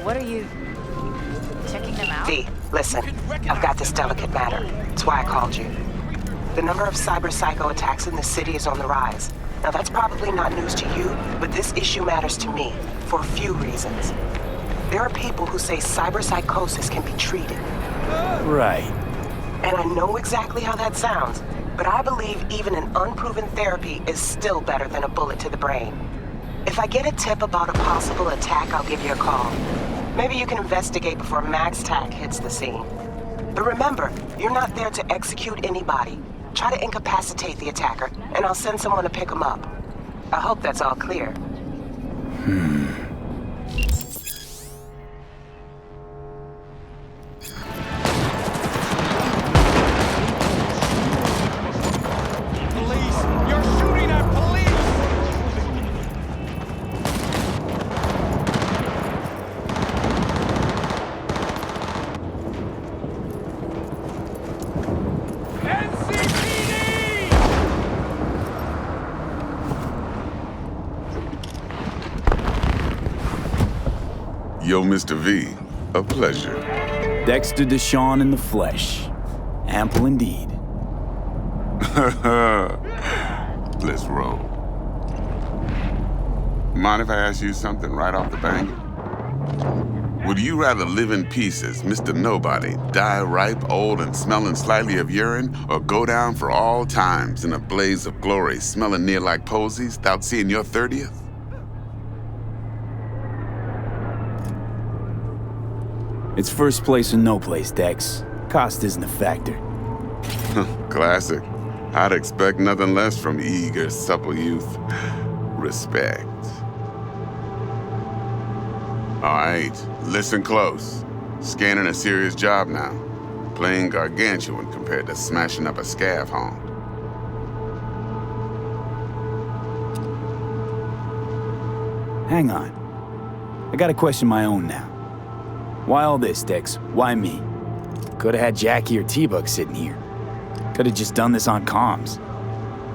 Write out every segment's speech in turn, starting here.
What are you... checking them out? V, listen. I've got this delicate matter. That's why I called you. The number of cyber psycho attacks in the city is on the rise. Now that's probably not news to you, but this issue matters to me for a few reasons. There are people who say cyber psychosis can be treated. Right. And I know exactly how that sounds, but I believe even an unproven therapy is still better than a bullet to the brain. If I get a tip about a possible attack, I'll give you a call. Maybe you can investigate before Max Tack hits the scene. But remember, you're not there to execute anybody. Try to incapacitate the attacker, and I'll send someone to pick him up. I hope that's all clear. Yo, Mr. V, a pleasure. Dexter Deshawn in the flesh. Ample indeed. Let's roll. Mind if I ask you something right off the bank? Would you rather live in pieces, Mr. Nobody, die ripe, old, and smelling slightly of urine, or go down for all times in a blaze of glory, smelling near like posies, without seeing your 30th? It's first place or no place, Dex. Cost isn't a factor. Classic. I'd expect nothing less from eager, supple youth. Respect. All right, listen close. Scanning a serious job now. Playing gargantuan compared to smashing up a scav haunt. Hang on. I got a question my own now. Why all this, Dex? Why me? Could've had Jackie or T-Bug sitting here. Could've just done this on comms.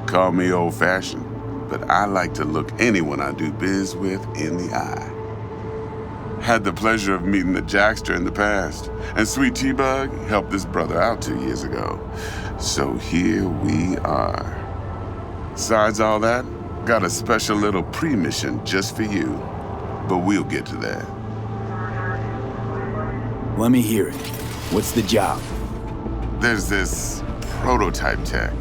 Call me old-fashioned, but I like to look anyone I do biz with in the eye. Had the pleasure of meeting the Jackster in the past, and Sweet T-Bug helped this brother out 2 years ago. So here we are. Besides all that, got a special little pre-mission just for you, but we'll get to that. Let me hear it. What's the job? There's this prototype tech,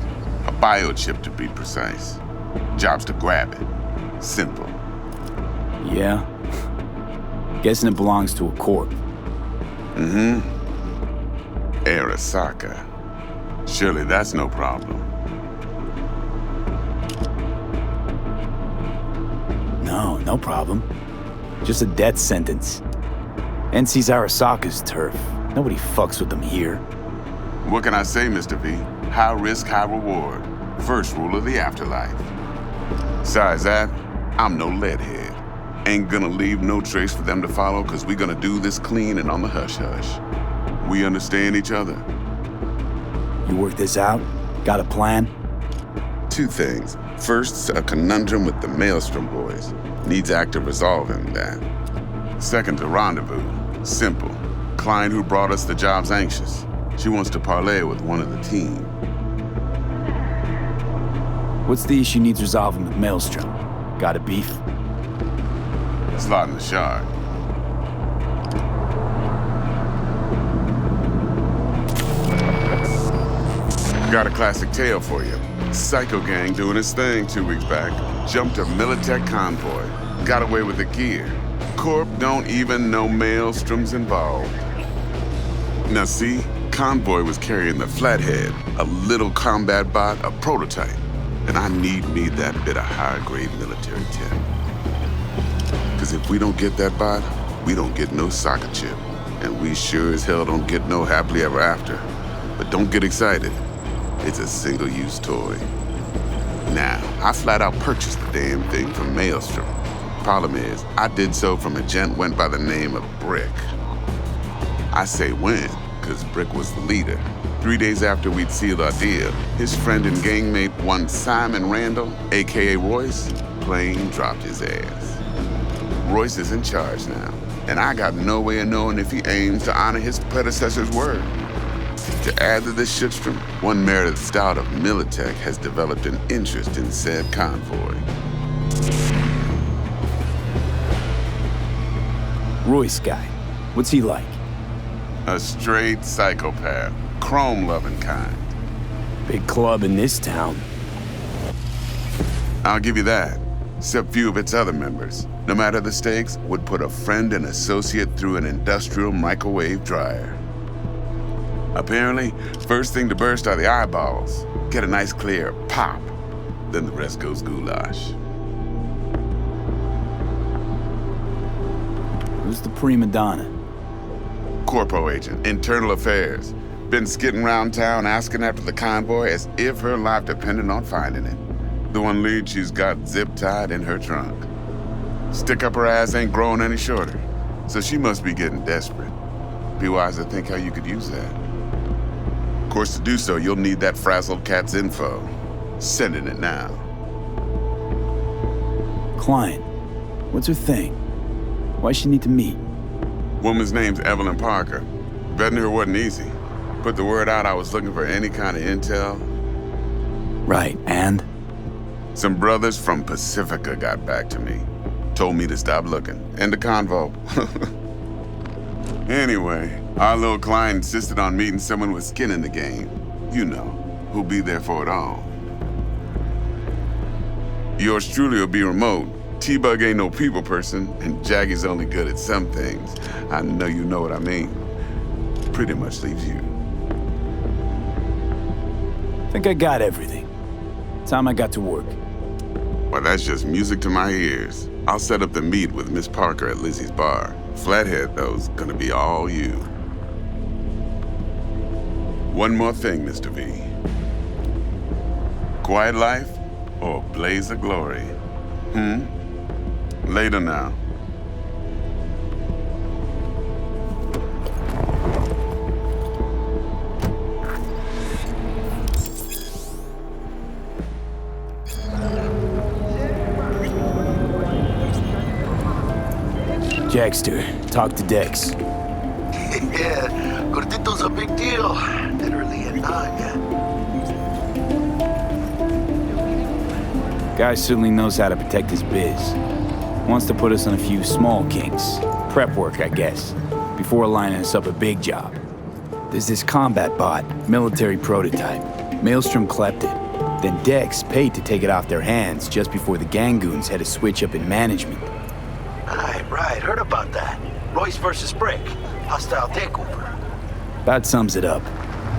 a biochip to be precise. Job's to grab it. Simple. Yeah? Guessing it belongs to a corp. Mm-hmm. Arasaka. Surely that's no problem. No problem. Just a death sentence. NC's Arasaka's turf. Nobody fucks with them here. What can I say, Mr. V? High risk, high reward. First rule of the afterlife. Besides that, I'm no leadhead. Ain't gonna leave no trace for them to follow, cause we gonna do this clean and on the hush-hush. We understand each other. You work this out? Got a plan? Two things. First, a conundrum with the Maelstrom boys. Needs active resolving that. Second, a rendezvous. Simple. Client who brought us the job's anxious. She wants to parlay with one of the team. What's the issue needs resolving with Maelstrom? Got a beef? Slot in the shard. Got a classic tale for you. Psycho gang doing his thing 2 weeks back. Jumped a Militech convoy. Got away with the gear. Corp don't even know Maelstrom's involved. Now see, convoy was carrying the Flathead, a little combat bot, a prototype. And I need me that bit of high-grade military tech. Cause if we don't get that bot, we don't get no soccer chip. And we sure as hell don't get no happily ever after. But don't get excited. It's a single-use toy. Now, I flat out purchased the damn thing from Maelstrom. Problem is, I did so from a gent went by the name of Brick. I say when, cause Brick was the leader. 3 days after we'd sealed our deal, his friend and gangmate, one Simon Randall, AKA Royce, plain dropped his ass. Royce is in charge now. and I got no way of knowing if he aims to honor his predecessor's word. To add to this shitstorm, one Meredith Stout of Militech has developed an interest in said convoy. Royce guy, what's he like? A straight psychopath, chrome-loving kind. Big club in this town. I'll give you that, except few of its other members, no matter the stakes, would put a friend and associate through an industrial microwave dryer. Apparently, first thing to burst are the eyeballs. Get a nice clear pop. Then the rest goes goulash. Who's the prima donna? Corpo agent, internal affairs. Been skidding around town asking after the convoy as if her life depended on finding it. The one lead she's got zip-tied in her trunk. Stick up her ass ain't growing any shorter, so she must be getting desperate. Be wise to think how you could use that. Of course, to do so, you'll need that frazzled cat's info. Sending it now. Client, what's her thing? Why she need to meet? Woman's name's Evelyn Parker. Vetting her wasn't easy. Put the word out I was looking for any kind of intel. Right, and? Some brothers from Pacifica got back to me. Told me to stop looking. End of convo. Anyway, our little client insisted on meeting someone with skin in the game. You know, who'll be there for it all. Yours truly will be remote. T-Bug ain't no people person, and Jaggy's only good at some things. I know you know what I mean. Pretty much leaves you. Think I got everything. Time I got to work. Well, that's just music to my ears. I'll set up the meet with Miss Parker at Lizzie's bar. Flathead, though's gonna be all you. One more thing, Mr. V. Quiet life or blaze of glory? Later now. Jackster, talk to Dex. Yeah, Gordito's a big deal. Literally a nugget. Guy certainly knows how to protect his biz. Wants to put us on a few small kinks. Prep work, I guess, before lining us up a big job. There's this combat bot, military prototype. Maelstrom clept it. Then Dex paid to take it off their hands just before the Gangoons had a switch up in management. Right, heard about that. Royce versus Brick. Hostile takeover. That sums it up.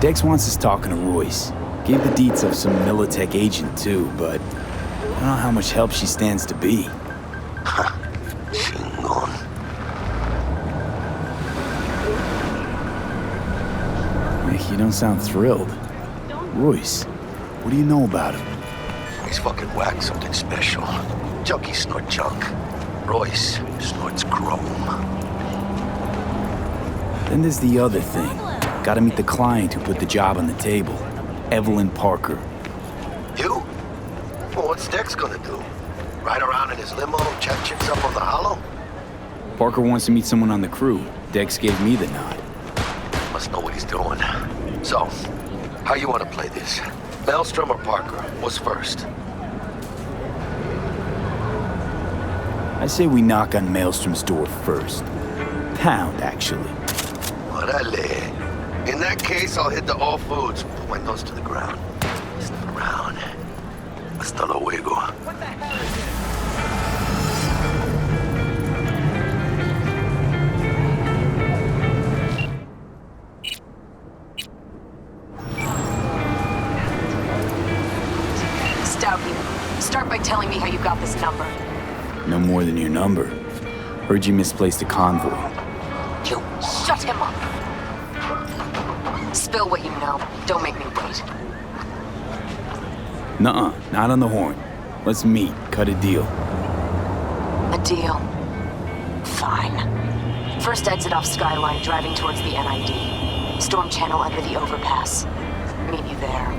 Dex wants us talking to Royce. Gave the deets of some Militech agent too, but I don't know how much help she stands to be. Chingon. You don't sound thrilled. Royce, what do you know about him? He's fucking whacked something special. Junkies snort junk. Royce snorts chrome. Then there's the other thing. Gotta meet the client who put the job on the table. Evelyn Parker. You? Well, what's Dex gonna do? Ride around in his limo, chat chicks up on the hollow? Parker wants to meet someone on the crew. Dex gave me the nod. Must know what he's doing. So, how you want to play this? Maelstrom or Parker? What's first? I say we knock on Maelstrom's door first. Pound, actually. Orale. In that case, I'll hit the all foods. Put my nose to the ground. Sniff around. Hasta luego. Stout here. Start by telling me how you got this number. No more than your number. Heard you misplaced a convoy. You shut him up. Spill what you know. Don't make me wait. Nuh-uh, not on the horn. Let's meet, cut a deal. A deal. Fine. First exit off Skyline, driving towards the NID. Storm channel under the overpass. Meet you there.